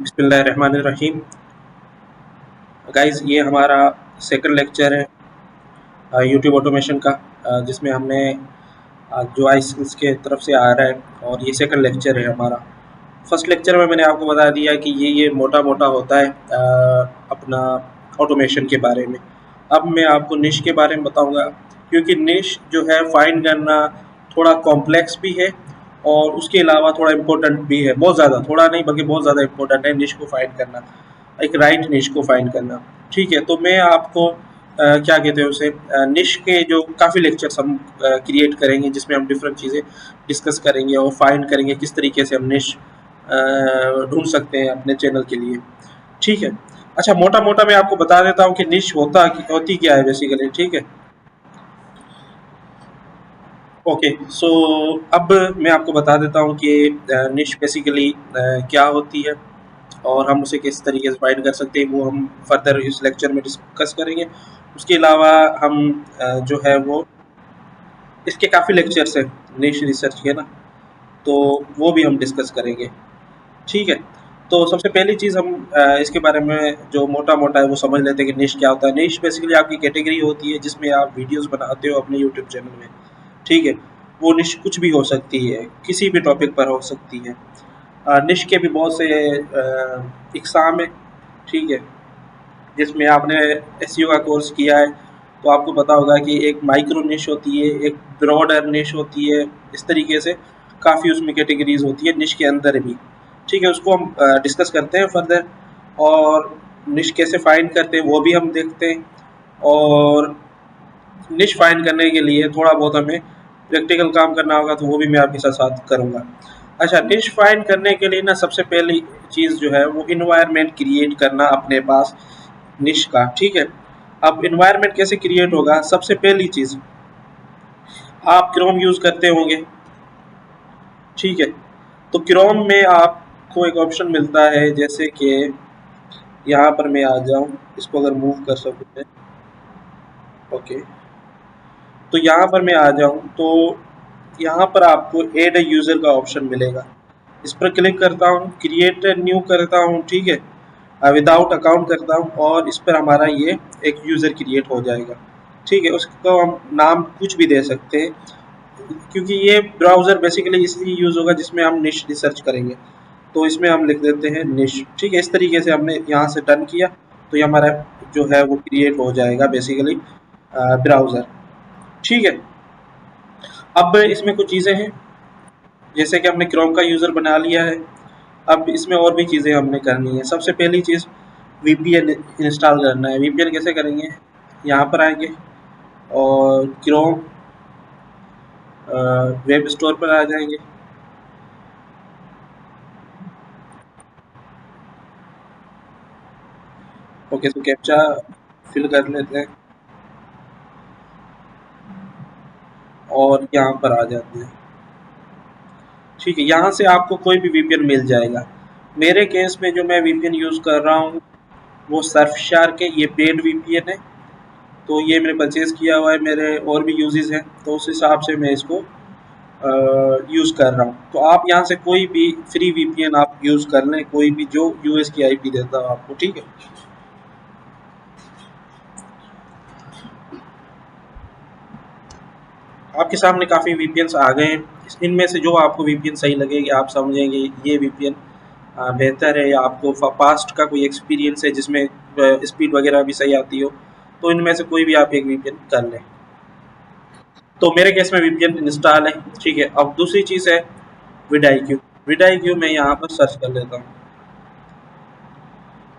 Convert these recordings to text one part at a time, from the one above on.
बिस्मिल्लाहिर्रहमानिर्रहीम। गाइस, ये हमारा सेकंड लेक्चर है यूट्यूब ऑटोमेशन का, जिसमें हमने जो आई स्किल्स के तरफ से आ रहा है, और ये सेकंड लेक्चर है हमारा। फर्स्ट लेक्चर में मैंने आपको बता दिया कि ये मोटा मोटा होता है अपना ऑटोमेशन के बारे में। अब मैं आपको निश के बारे में बताऊंगा, क्योंकि निश जो है फाइंड करना थोड़ा कॉम्प्लेक्स भी है, और उसके अलावा थोड़ा इम्पोर्टेंट भी है। बहुत ज़्यादा, थोड़ा नहीं बल्कि बहुत ज़्यादा इम्पोर्टेंट है निश को फाइंड करना, एक राइट निश को फाइंड करना। ठीक है, तो मैं आपको क्या कहते हैं उसे, निश के जो काफ़ी लेक्चर्स हम क्रिएट करेंगे, जिसमें हम डिफरेंट चीज़ें डिस्कस करेंगे और फाइंड करेंगे किस तरीके से हम निश ढूंढ सकते हैं अपने चैनल के लिए। ठीक है। अच्छा, मोटा मोटा मैं आपको बता देता हूँ कि निश होती क्या है बेसिकली। ठीक है। ओके, सो अब मैं आपको बता देता हूँ कि निश बेसिकली क्या होती है, और हम उसे किस तरीके से फाइंड कर सकते हैं, वो हम फर्दर इस लेक्चर में डिस्कस करेंगे। उसके अलावा हम जो है वो इसके काफ़ी लेक्चर्स हैं निश रिसर्च के ना, तो वो भी हम डिस्कस करेंगे। ठीक है। तो सबसे पहली चीज़ हम इसके बारे में जो मोटा मोटा है वो समझ लेते हैं कि निश क्या होता है। निश बेसिकली आपकी कैटेगरी होती है जिसमें आप वीडियोस बनाते हो अपने यूट्यूब चैनल में। ठीक है। वो निश कुछ भी हो सकती है, किसी भी टॉपिक पर हो सकती है। निश के भी बहुत से इकसाम है। ठीक है। जिसमें आपने एसईओ का कोर्स किया है तो आपको पता होगा कि एक माइक्रो निश होती है, एक ब्रॉडर निश होती है। इस तरीके से काफ़ी उसमें कैटेगरीज होती है निश के अंदर भी। ठीक है, उसको हम डिस्कस करते हैं फर्दर, और निश कैसे फाइंड करते हैं वो भी हम देखते हैं। और निश फाइंड करने के लिए थोड़ा बहुत हमें प्रैक्टिकल काम करना होगा, तो वो भी मैं आपके साथ साथ करूँगा। अच्छा, निश फाइंड करने के लिए ना सबसे पहली चीज़ जो है वो इन्वायरमेंट क्रिएट करना अपने पास निश का। ठीक है। अब इन्वायरमेंट कैसे क्रिएट होगा, सबसे पहली चीज़ आप क्रोम यूज़ करते होंगे। ठीक है। तो क्रोम में आपको एक ऑप्शन मिलता है, जैसे कि यहाँ पर मैं आ जाऊँ, इसको अगर मूव कर सकूँ मैं। ओके, तो यहाँ पर मैं आ जाऊँ तो यहाँ पर आपको ऐड अ यूज़र का ऑप्शन मिलेगा। इस पर क्लिक करता हूँ, क्रिएट न्यू करता हूँ। ठीक है, विदाउट अकाउंट करता हूँ, और इस पर हमारा ये एक यूज़र क्रिएट हो जाएगा। ठीक है, उसको हम नाम कुछ भी दे सकते हैं, क्योंकि ये ब्राउज़र बेसिकली इसलिए यूज़ होगा जिसमें हम निश रिसर्च करेंगे। तो इसमें हम लिख देते हैं निश। ठीक है, इस तरीके से हमने यहाँ से डन किया, तो ये हमारा जो है वो क्रिएट हो जाएगा बेसिकली ब्राउज़र। ठीक है। अब इसमें कुछ चीज़ें हैं, जैसे कि हमने क्रोम का यूज़र बना लिया है। अब इसमें और भी चीज़ें हमने करनी है। सबसे पहली चीज़ वीपीएन इंस्टॉल करना है। वीपीएन कैसे करेंगे, यहाँ पर आएंगे और क्रोम वेब स्टोर पर आ जाएंगे। ओके, तो कैप्चा फिल कर लेते हैं और यहाँ पर आ जाते हैं। ठीक है, यहाँ से आपको कोई भी वीपीएन मिल जाएगा। मेरे केस में जो मैं वीपीएन यूज़ कर रहा हूँ वो सर्फशार्क है, ये पेड वीपीएन है। तो ये मैंने परचेज़ किया हुआ है, मेरे और भी यूजेस हैं, तो उस हिसाब से मैं इसको यूज़ कर रहा हूँ। तो आप यहाँ से कोई भी फ्री वीपीएन आप यूज़ कर लें, कोई भी जो यूएस की आईपी देता हो आपको। ठीक है। आपके सामने काफ़ी वीपीएन्स आ गए हैं। इनमें से जो आपको वीपीएन सही लगेगी, आप समझेंगे ये वीपीएन बेहतर है, या आपको पास्ट का कोई एक्सपीरियंस है जिसमें स्पीड वगैरह भी सही आती हो, तो इनमें से कोई भी आप एक वीपीएन कर लें। तो मेरे केस में वीपीएन इंस्टॉल है। ठीक है। अब दूसरी चीज़ है विडाईक्यू। विडाईक्यू मैं यहाँ पर सर्च कर लेता हूँ।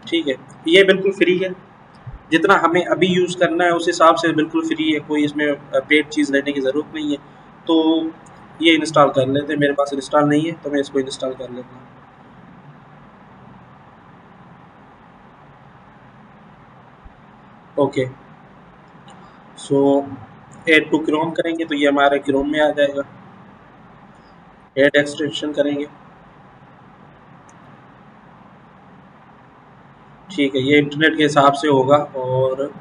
ठीक है, ये बिल्कुल फ्री है। जितना हमें अभी यूज़ करना है उस हिसाब से बिल्कुल फ्री है, कोई इसमें पेड चीज़ लेने की ज़रूरत नहीं है। तो ये इंस्टॉल कर लेते हैं। मेरे पास इंस्टॉल नहीं है तो मैं इसको इंस्टॉल कर लेता हूँ। Okay, so add to Chrome करेंगे तो ये हमारे क्रोम में आ जाएगा। ऐड एक्सटेंशन करेंगे। ठीक है, ये इंटरनेट के हिसाब से होगा। और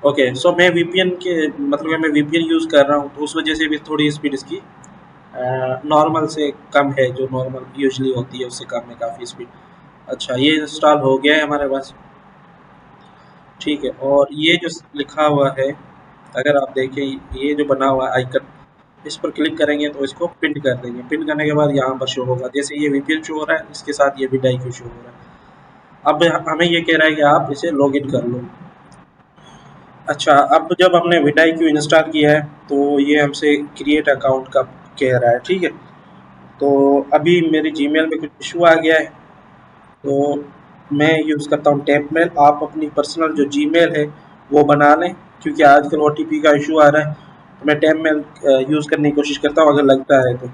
ओके, सो मैं वीपीएन के मतलब मैं वीपीएन यूज़ कर रहा हूँ, तो उस वजह से भी थोड़ी स्पीड इसकी नॉर्मल से कम है, जो नॉर्मल यूजुअली होती है उससे कम है काफ़ी स्पीड। अच्छा, ये इंस्टॉल हो गया है हमारे पास। ठीक है, और ये जो लिखा हुआ है, अगर आप देखें ये जो बना हुआ है आइकन, इस पर क्लिक करेंगे तो इसको पिन कर देंगे। पिन करने के बाद यहाँ पर शो होगा, जैसे ये वीपीएन शो हो रहा है इसके साथ ये भी डाइक्यू शो हो रहा है। अब हमें ये कह रहा है कि आप इसे लॉगिन कर लो। अच्छा, अब जब हमने विडाइक्यू इंस्टॉल किया है तो ये हमसे क्रिएट अकाउंट का कह रहा है, ठीक है। तो अभी मेरे जीमेल में कुछ इशू आ गया है, तो मैं यूज़ करता हूँ टैप मेल। आप अपनी पर्सनल जो जीमेल है वो बना लें, क्योंकि आजकल ओटीपी का इशू आ रहा है। तो मैं टैप मेल यूज़ करने की कोशिश करता हूँ, अगर लगता है तो।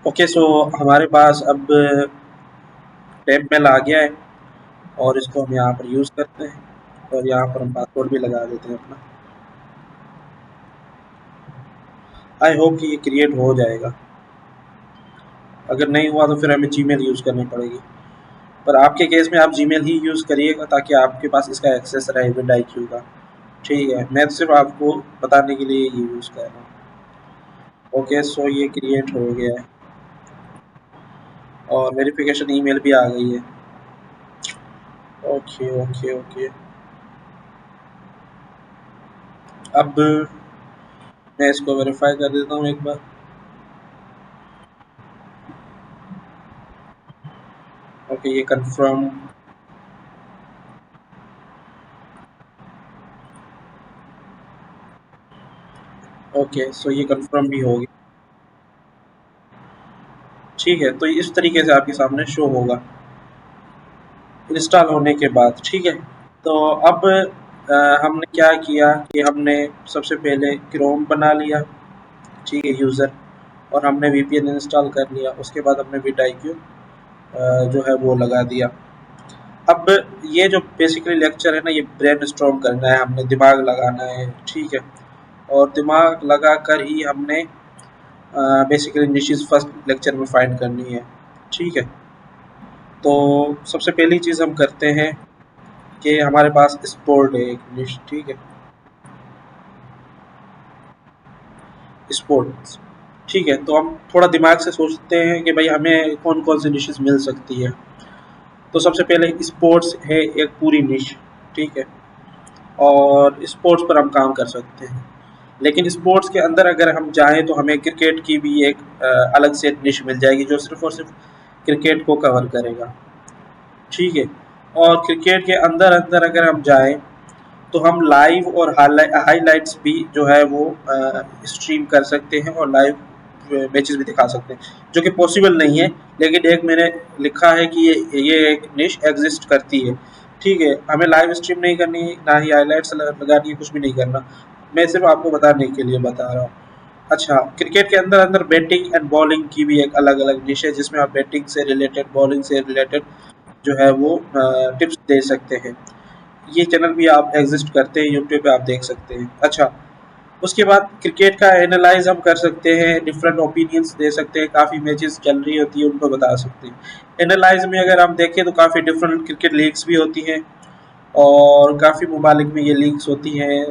ओके, सो हमारे पास अब टैप मेल आ गया है, और इसको हम यहाँ पर यूज़ करते हैं, और यहाँ पर हम पासवर्ड भी लगा देते हैं अपना। आई होप कि ये क्रिएट हो जाएगा। अगर नहीं हुआ तो फिर हमें जीमेल यूज़ करनी पड़ेगी, पर आपके केस में आप जीमेल ही यूज़ करिएगा ताकि आपके पास इसका एक्सेस रहे विंडोज़ का। ठीक है, मैं तो सिर्फ आपको बताने के लिए ये यूज़ कर रहा हूँ। ओके, सो ये क्रिएट हो गया है, और वेरिफिकेशन ईमेल भी आ गई है। ओके ओके ओके, अब मैं इसको वेरीफाई कर देता हूँ एक बार। ओके, ये कंफर्म। ओके, सो ये कंफर्म भी हो गया। ठीक है, तो इस तरीके से आपके सामने शो होगा इंस्टॉल होने के बाद। ठीक है, तो अब हमने क्या किया कि हमने सबसे पहले क्रोम बना लिया, ठीक है, यूज़र, और हमने वीपीएन इंस्टॉल कर लिया। उसके बाद हमने विडाइक्यू जो है वो लगा दिया। अब ये जो बेसिकली लेक्चर है ना, ये ब्रेन स्टॉर्म करना है, हमने दिमाग लगाना है, ठीक है। और दिमाग लगा कर ही हमने बेसिकली निशिस फर्स्ट लेक्चर में फाइंड करनी है, ठीक है। तो सबसे पहली चीज़ हम करते हैं कि हमारे पास स्पोर्ट है एक निश, ठीक है, स्पोर्ट्स। ठीक है, तो हम थोड़ा दिमाग से सोचते हैं कि भाई हमें कौन कौन सी डिशेस मिल सकती है। तो सबसे पहले स्पोर्ट्स है एक पूरी निश, ठीक है, और स्पोर्ट्स पर हम काम कर सकते हैं। लेकिन स्पोर्ट्स के अंदर अगर हम जाएं तो हमें क्रिकेट की भी एक अलग से निश मिल जाएगी, जो सिर्फ और सिर्फ क्रिकेट को कवर करेगा, ठीक है। और क्रिकेट के अंदर अंदर अगर हम जाएं तो हम लाइव और हाईलाइट्स भी जो है वो स्ट्रीम कर सकते हैं, और लाइव मैचेस भी दिखा सकते हैं, जो कि पॉसिबल नहीं है। लेकिन एक मैंने लिखा है कि ये एक निश एग्जिस्ट करती है, ठीक है। हमें लाइव स्ट्रीम नहीं करनी, ना ही हाईलाइट्स लगानी है, कुछ भी नहीं करना। मैं सिर्फ आपको बताने के लिए बता रहा हूँ। अच्छा, क्रिकेट के अंदर अंदर बैटिंग एंड बॉलिंग की भी एक अलग अलग डिश है, जिसमें आप बैटिंग से रिलेटेड, बॉलिंग से रिलेटेड जो है वो टिप्स दे सकते हैं। ये चैनल भी आप एग्जिस्ट करते हैं, यूट्यूब पे आप देख सकते हैं। अच्छा, उसके बाद क्रिकेट का एनालाइज हम कर सकते हैं, डिफरेंट ओपिनियंस दे सकते हैं, काफ़ी मैचेस चल रही होती है उनको बता सकते हैं। एनालाइज में अगर हम देखें तो काफ़ी डिफरेंट क्रिकेट लीग्स भी होती हैं, और काफ़ी ममालिक में ये लीग्स होती हैं।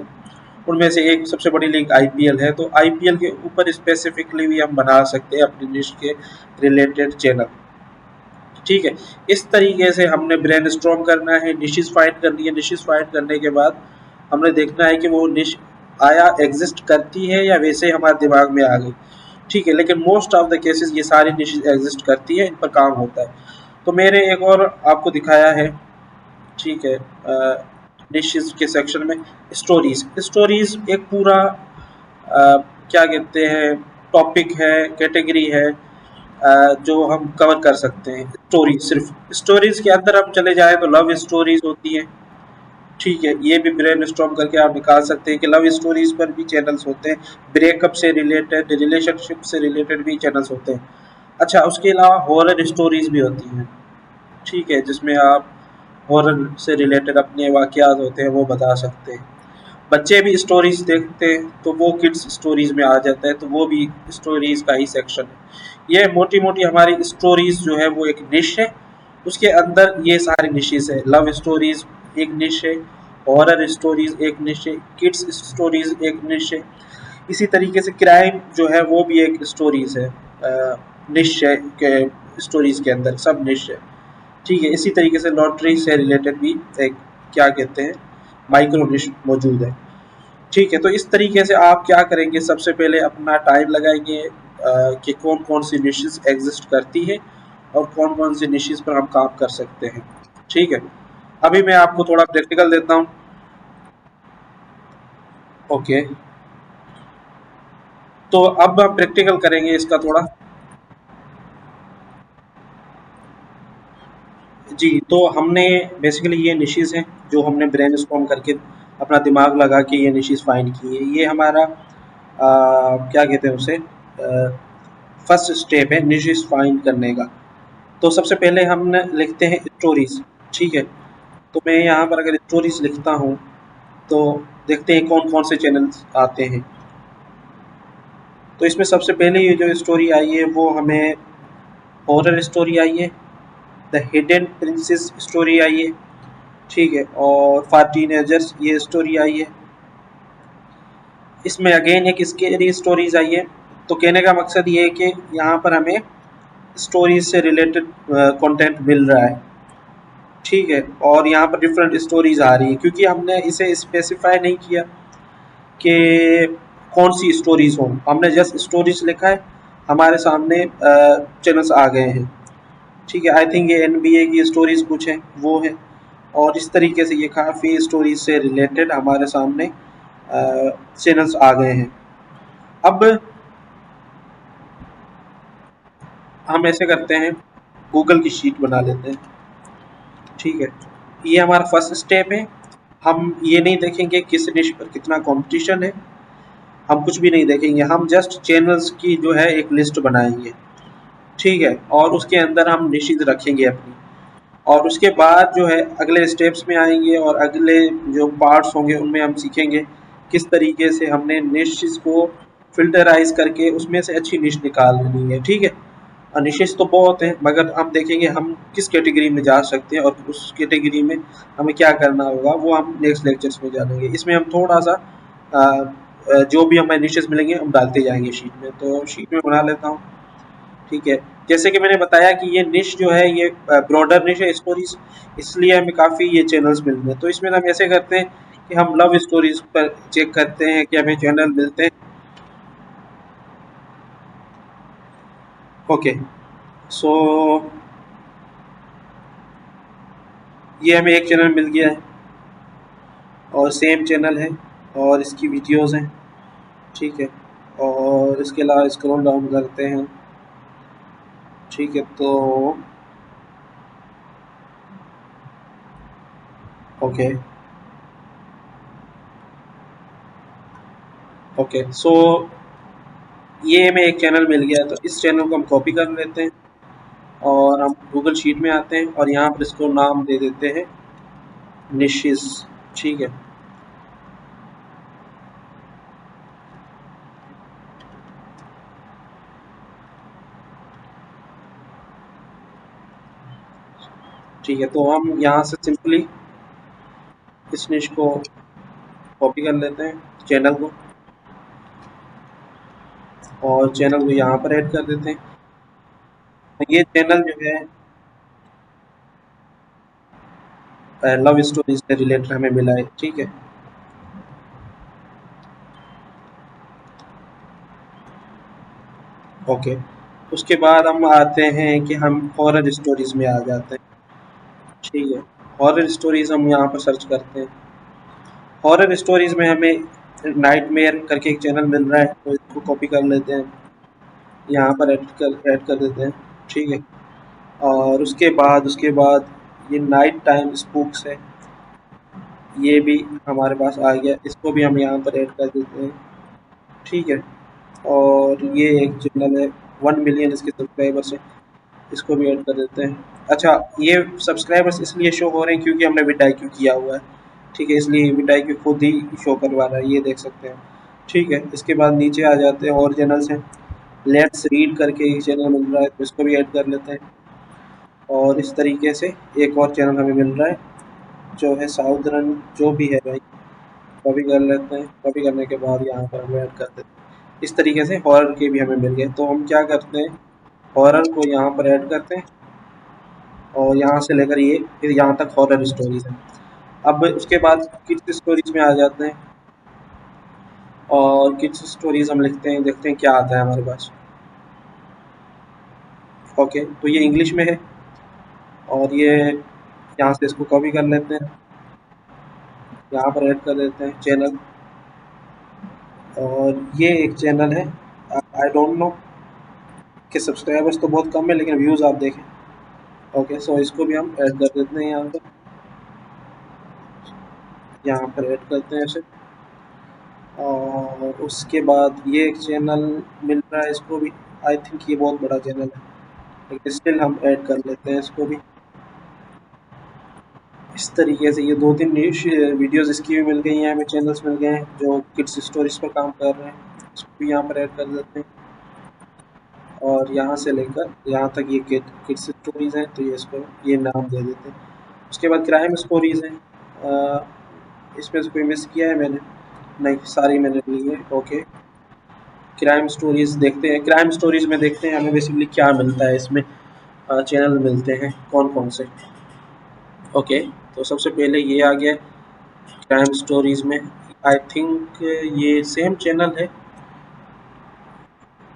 उनमें से एक सबसे बड़ी लीग आईपीएल है, तो आईपीएल के ऊपर स्पेसिफिकली भी हम बना सकते हैं अपनी डिश के रिलेटेड चैनल, ठीक है। इस तरीके से हमने ब्रेन स्ट्रॉम करना है, डिशेस फाइंड करनी है। डिशेस फाइंड करने के बाद हमने देखना है कि वो डिश आया एग्जिस्ट करती है या वैसे हमारे दिमाग में आ गई, ठीक है। लेकिन मोस्ट ऑफ द केसेस ये सारी डिशेस एग्जिस्ट करती है, इन पर काम होता है। तो मैंने एक और आपको दिखाया है, ठीक है, डिशेस के सेक्शन में स्टोरीज। स्टोरीज एक पूरा क्या कहते हैं, टॉपिक है, कैटेगरी है, जो हम कवर कर सकते हैं। स्टोरी, सिर्फ स्टोरीज के अंदर हम चले जाएं तो लव स्टोरीज होती है, ठीक है। ये भी ब्रेन स्टॉर्म करके आप निकाल सकते हैं कि लव स्टोरीज पर भी चैनल्स होते हैं, ब्रेकअप से रिलेटेड, रिलेशनशिप से रिलेटेड भी चैनल्स होते हैं। अच्छा, उसके अलावा हॉरर स्टोरीज़ भी होती हैं, ठीक है? जिसमें आप हॉरर से रिलेटेड अपने वाक़यात होते हैं वो बता सकते हैं। बच्चे भी स्टोरीज़ देखते हैं तो वो किड्स स्टोरीज़ में आ जाता है, तो वो भी स्टोरीज़ का ही सेक्शन है। ये मोटी-मोटी हमारी स्टोरीज़ जो है वो एक निश है, उसके अंदर ये सारी निशेज़ है। लव स्टोरीज़ एक निश है, हॉरर स्टोरीज़ एक निश है, किड्स स्टोरीज़ एक निश है। इसी तरीके से क्राइम जो है वो भी एक स्टोरीज़ है, निश है के स्टोरीज़ के अंदर सब निश है। ठीक है, इसी तरीके से लॉटरी से रिलेटेड भी एक क्या कहते हैं माइक्रो निश मौजूद है। ठीक है, तो इस तरीके से आप क्या करेंगे, सबसे पहले अपना टाइम लगाएंगे कि कौन कौन सी निशेज़ एग्जिस्ट करती है और कौन कौन सी निशेज़ पर हम काम कर सकते हैं। ठीक है, अभी मैं आपको थोड़ा प्रैक्टिकल देता हूँ। ओके, तो अब हम प्रैक्टिकल करेंगे इसका थोड़ा। जी, तो हमने बेसिकली ये निशेज़ हैं जो हमने ब्रेनस्टॉर्म करके अपना दिमाग लगा के ये निशेज़ फाइंड की है। ये हमारा क्या कहते हैं उसे, फर्स्ट स्टेप है निशेज़ फाइंड करने का। तो सबसे पहले हम न लिखते हैं स्टोरीज़, ठीक है? तो मैं यहाँ पर अगर स्टोरीज़ लिखता हूँ, तो देखते हैं कौन-कौन से चैनल्स आते हैं। तो इसमें सबसे पहले ये जो स्टोरी आई है वो हमें हॉरर स्टोरी आई है, the hidden princess story I है, ठीक है? और फॉर टीनेजर्स ये स्टोरी आई है। इसमें अगेन एक स्केरी स्टोरीज़ आई है। तो कहने का मकसद ये है कि यहाँ पर हमें स्टोरीज़ से रिलेटेड कंटेंट मिल रहा है, ठीक है? और यहाँ पर डिफरेंट स्टोरीज़ आ रही है क्योंकि हमने इसे स्पेसिफाई नहीं किया कि कौन सी स्टोरीज़ हों, हमने जस्ट स्टोरीज़ लिखा है, हमारे सामने चैनल्स आ गए हैं, ठीक है? आई थिंक ये एनबीए की स्टोरीज़ कुछ हैं, वो हैं। और इस तरीके से ये काफ़ी स्टोरीज़ से रिलेटेड हमारे सामने चैनल्स आ गए हैं। अब हम ऐसे करते हैं, गूगल की शीट बना लेते हैं, ठीक है? ये हमारा फर्स्ट स्टेप है। हम ये नहीं देखेंगे किस निश पर कितना कंपटीशन है, हम कुछ भी नहीं देखेंगे, हम जस्ट चैनल्स की जो है एक लिस्ट बनाएंगे, ठीक है? और उसके अंदर हम निशेज़ रखेंगे अपनी, और उसके बाद जो है अगले स्टेप्स में आएंगे और अगले जो पार्ट्स होंगे उनमें हम सीखेंगे किस तरीके से हमने निशेज़ को फिल्टराइज करके उसमें से अच्छी निश निकालनी है, ठीक है? निशेज़ तो बहुत हैं, मगर हम देखेंगे हम किस कैटेगरी में जा सकते हैं और उस कैटेगरी में हमें क्या करना होगा, वो हम नेक्स्ट लेक्चर्स में जानेंगे। इसमें हम थोड़ा-सा जो भी हमें निशेज़ मिलेंगे हम डालते जाएँगे शीट में। तो शीट में बना लेता हूँ, ठीक है? जैसे कि मैंने बताया कि ये निश जो है ये ब्रॉडर निश है स्टोरीज़, इसलिए हमें काफ़ी ये चैनल्स मिल रहे हैं। तो इसमें हम ऐसे करते हैं कि हम लव स्टोरीज़ पर चेक करते हैं कि हमें चैनल मिलते हैं। ओके, सो ये हमें एक चैनल मिल गया है और सेम चैनल है और इसकी वीडियोज़ हैं, ठीक है? और इसके अलावा स्क्रॉल डाउन करते हैं, ठीक है? तो ओके, ओके, सो ये हमें एक चैनल मिल गया, तो इस चैनल को हम कॉपी कर लेते हैं और हम गूगल शीट में आते हैं और यहाँ पर इसको नाम दे देते हैं निशेज़, ठीक है? ठीक है, तो हम यहाँ से सिंपली इस निश को कॉपी कर लेते हैं, चैनल को, और चैनल को यहाँ पर ऐड कर देते हैं। तो ये चैनल जो है लव स्टोरीज से रिलेटेड हमें मिला है, ठीक है? ओके, उसके बाद हम आते हैं कि हम हॉरर स्टोरीज में आ जाते हैं, ठीक है? हॉरर स्टोरीज हम यहाँ पर सर्च करते हैं। हॉरर स्टोरीज में हमें नाइटमेयर करके एक चैनल मिल रहा है, तो इसको कॉपी कर लेते हैं, यहाँ पर ऐड कर देते हैं, ठीक है? और उसके बाद ये नाइट टाइम स्पूक्स है, ये भी हमारे पास आ गया, इसको भी हम यहाँ पर ऐड कर देते हैं, ठीक है? और ये एक चैनल है 1 मिलियन इसके सब्सक्राइबर्स हैं, इसको भी ऐड कर देते हैं। अच्छा, ये सब्सक्राइबर्स इसलिए शो हो रहे हैं क्योंकि हमने विडाईक्यू किया हुआ है, ठीक है, इसलिए विडाईक्यू खुद ही शो करवा रहा है, ये देख सकते हैं। ठीक है, इसके बाद नीचे आ जाते हैं और चैनल्स हैं। लेट्स रीड करके एक चैनल मिल रहा है, तो इसको भी ऐड कर लेते हैं। और इस तरीके से एक और चैनल हमें मिल रहा है जो है साउदर्न, जो भी है भाई, कॉपी कर लेते हैं। कॉपी करने के बाद यहाँ पर हम ऐड कर देते हैं। इस तरीके से हॉरर के भी हमें मिल गए, तो हम क्या करते हैं, हॉरर को यहाँ पर ऐड करते हैं और यहाँ से लेकर ये फिर यहाँ तक हॉरर स्टोरीज है। अब उसके बाद किड्स स्टोरीज में आ जाते हैं और किड्स स्टोरीज हम लिखते हैं, देखते हैं क्या आता है हमारे पास। ओके, तो ये इंग्लिश में है और ये यहाँ से इसको कॉपी कर लेते हैं, यहाँ पर ऐड कर देते हैं चैनल। और ये एक चैनल है, आई डोंट नो कि सब्सक्राइबर्स तो बहुत कम है लेकिन व्यूज़ आप देखें। ओके, सो इसको भी हम ऐड कर देते हैं यहाँ पर ऐड करते हैं इसे। और उसके बाद ये एक चैनल मिल रहा है, इसको भी आई थिंक ये बहुत बड़ा चैनल है लेकिन स्टिल हम ऐड कर लेते हैं इसको भी। इस तरीके से ये 2-3 वीडियोस इसकी भी मिल गई हैं, हमें चैनल्स मिल गए हैं जो किड्स स्टोरीज पर काम कर रहे हैं, इसको भी यहाँ पर ऐड कर देते हैं। और यहाँ से लेकर यहाँ तक ये किड्स स्टोरीज हैं, तो ये इसको ये नाम दे देते हैं। उसके बाद क्राइम स्टोरीज हैं, इसमें से कोई मिस किया है मैंने? नहीं, सारी मैंने ली है। ओके, क्राइम स्टोरीज देखते हैं। क्राइम स्टोरीज में देखते हैं हमें बेसिकली क्या मिलता है इसमें। चैनल मिलते हैं कौन कौन से। ओके, तो सबसे पहले ये आ गया क्राइम स्टोरीज में, आई थिंक ये सेम चैनल है,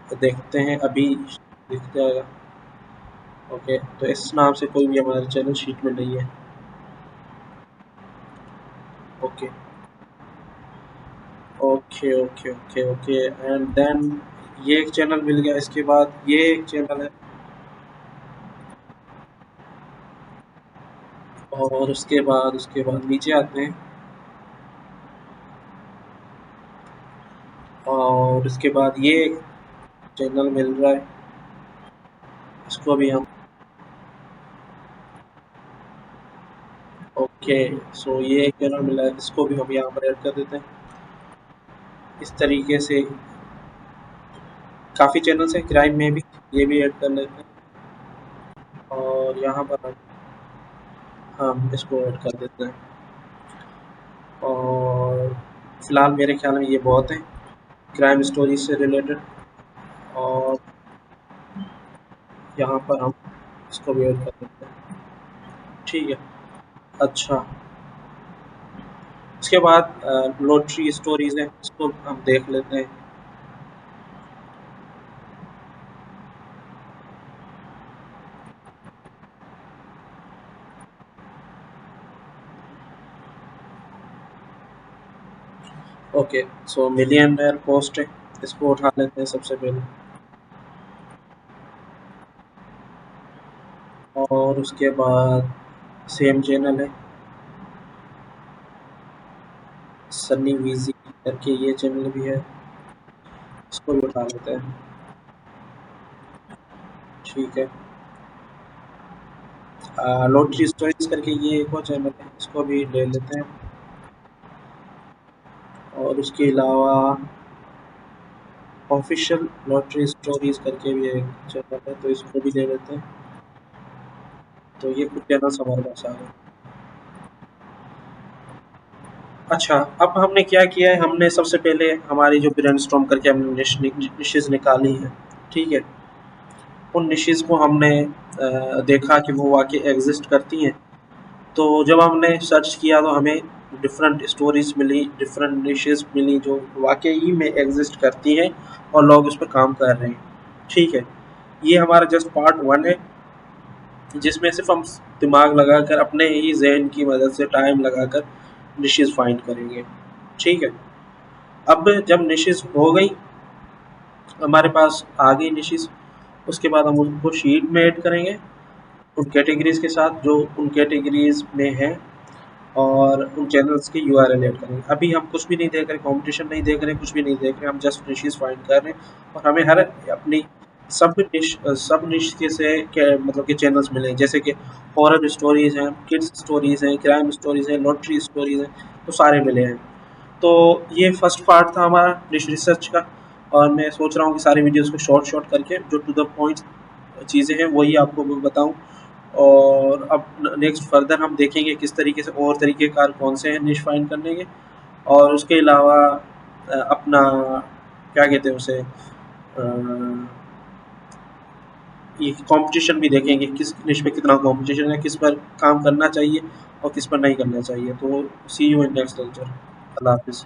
तो देखते हैं अभी दिख जाएगा। ओके, तो इस नाम से कोई भी हमारे चैनल शीट में नहीं है। Okay okay okay okay okay, and then ये एक चैनल मिल गया। इसके बाद ये एक चैनल है और उसके बाद नीचे आते हैं और उसके बाद ये एक चैनल मिल रहा है, इसको भी हम ओके, सो ये एक चैनल मिला है, इसको भी हम यहाँ पर ऐड कर देते हैं। इस तरीके से काफ़ी चैनल्स हैं क्राइम में भी, ये भी ऐड कर लेते हैं और यहाँ पर हम इसको ऐड कर देते हैं। और फिलहाल मेरे ख्याल में ये बहुत है क्राइम स्टोरी से रिलेटेड। और यहाँ पर हम इसको भी ऐड कर देते हैं, ठीक है। अच्छा, इसके बाद लॉटरी स्टोरीज है, इसको हम देख लेते हैं। ओके, सो मिलियनर पोस्ट है, इसको उठा लेते हैं सबसे पहले। और उसके बाद सेम चैनल है सन्नी वीजी करके, ये चैनल भी है, इसको भी उठा लेते हैं, ठीक है। लॉटरी स्टोरीज करके ये एक और चैनल है, इसको भी ले लेते हैं। और उसके अलावा ऑफिशियल लॉटरी स्टोरीज करके भी एक चैनल है, तो इसको भी ले लेते हैं। तो ये कुछ चैनल्स हमारे पास आ गए। अच्छा, अब हमने क्या किया है, हमने सबसे पहले हमारी जो ब्रेनस्टॉर्म करके हमने निशेज़ निकाली हैं, ठीक है, उन निशेज़ को हमने देखा कि वो वाकई एग्जिस्ट करती हैं। तो जब हमने सर्च किया तो हमें डिफरेंट स्टोरीज मिली, डिफरेंट निशेज़ मिली जो वाकई में एग्जिस्ट करती हैं और लोग उस पर काम कर रहे हैं, ठीक है। ये हमारा जस्ट पार्ट 1 है जिसमें सिर्फ हम दिमाग लगाकर अपने ही जहन की मदद से टाइम लगाकर निशेज़ फाइंड करेंगे, ठीक है। अब जब निशेज़ हो गई, हमारे पास आ गई निशेज़, उसके बाद हम उनको शीट में ऐड करेंगे उन कैटेगरीज के साथ जो उन कैटेगरीज में है और उन चैनल्स की यूआरएल ऐड करेंगे। अभी हम कुछ भी नहीं देख रहे, कंपटीशन नहीं देख रहे, कुछ भी नहीं देख रहे, हम जस्ट निशेज़ फाइंड कर रहे हैं और हमें हर अपनी सब निश के से मतलब के चैनल्स मिले हैं, जैसे कि हॉरर स्टोरीज हैं, किड्स स्टोरीज हैं, क्राइम स्टोरीज हैं, लॉटरी स्टोरीज हैं, तो सारे मिले हैं। तो ये फर्स्ट पार्ट था हमारा निश रिसर्च का, और मैं सोच रहा हूँ कि सारी वीडियोस को शॉर्ट शॉर्ट करके जो टू द पॉइंट चीज़ें हैं वही आपको मैं बताऊँ। और अब नेक्स्ट फर्दर हम देखेंगे किस तरीके से और तरीके कार कौन से हैं निश फाइंड करने के। और उसके अलावा अपना क्या कहते हैं उसे, ये कंपटीशन भी देखेंगे, किस निश पे कितना कंपटीशन है, किस पर काम करना चाहिए और किस पर नहीं करना चाहिए। तो सी यू इन नेक्स्ट लेक्चर। अल्लाह हाफिज़।